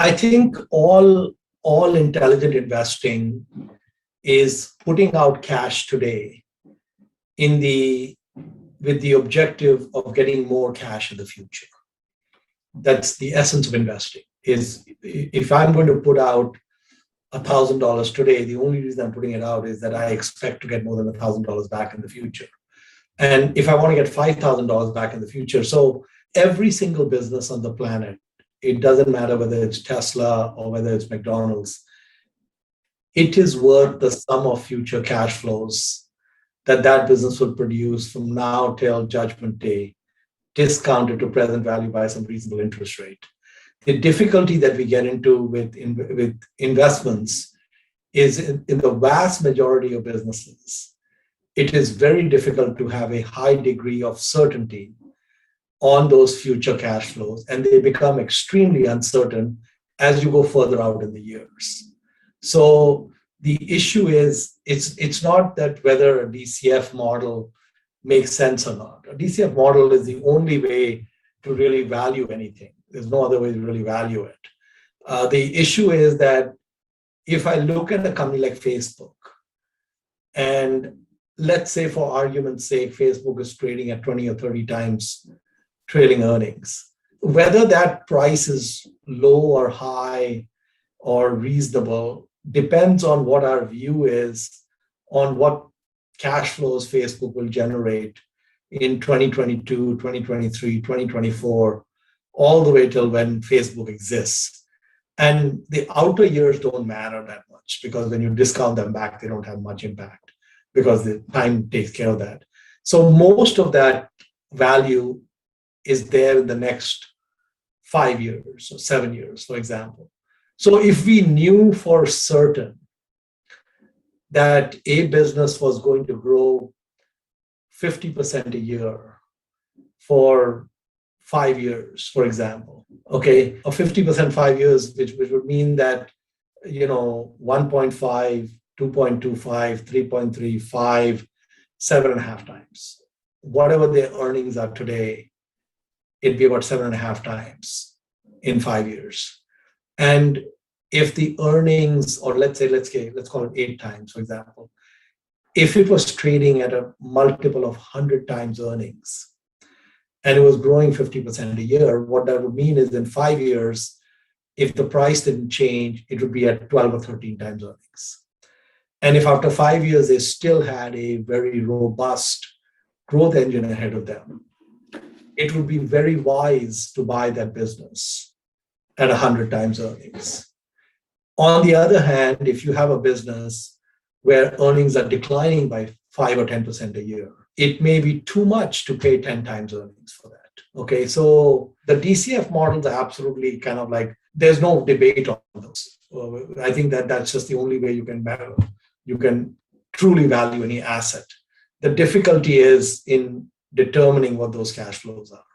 I think all intelligent investing is putting out cash today with the objective of getting more cash in the future. That's the essence of investing. Is if I'm going to put out $1,000 today, the only reason I'm putting it out is that I expect to get more than $1,000 back in the future. And if I want to get $5,000 back in the future, so every single business on the planet, it doesn't matter whether it's Tesla or whether it's McDonald's, it is worth the sum of future cash flows that business will produce from now till judgment day, discounted to present value by some reasonable interest rate. The difficulty that we get into with investments is in the vast majority of businesses, it is very difficult to have a high degree of certainty on those future cash flows, and they become extremely uncertain as you go further out in the years. So the issue is, it's not that whether a DCF model makes sense or not. A DCF model is the only way to really value anything. There's no other way to really value it. The issue is that if I look at a company like Facebook, and let's say for argument's sake, Facebook is trading at 20 or 30 times trailing earnings, whether that price is low or high or reasonable depends on what our view is on what cash flows Facebook will generate in 2022, 2023, 2024, all the way till when Facebook exists. And the outer years don't matter that much, because when you discount them back, they don't have much impact because the time takes care of that. So most of that value is there in the next 5 years or 7 years, for example. So if we knew for certain that a business was going to grow 50% a year for 5 years, for example, okay, or 50% 5 years, which would mean that, 1.5, 2.25, 3.35, 7.5 times. Whatever their earnings are today, it'd be about 7.5 times in 5 years. And if the earnings, or let's call it 8 times, for example, if it was trading at a multiple of 100 times earnings and it was growing 50% a year, what that would mean is in 5 years, if the price didn't change, it would be at 12 or 13 times earnings. And if after 5 years, they still had a very robust growth engine ahead of them, it would be very wise to buy that business at 100 times earnings. On the other hand, if you have a business where earnings are declining by 5 or 10% a year, it may be too much to pay 10 times earnings for that. Okay, so the DCF models are absolutely kind of like, there's no debate on those. I think that's just the only way you can truly value any asset. The difficulty is in determining what those cash flows are.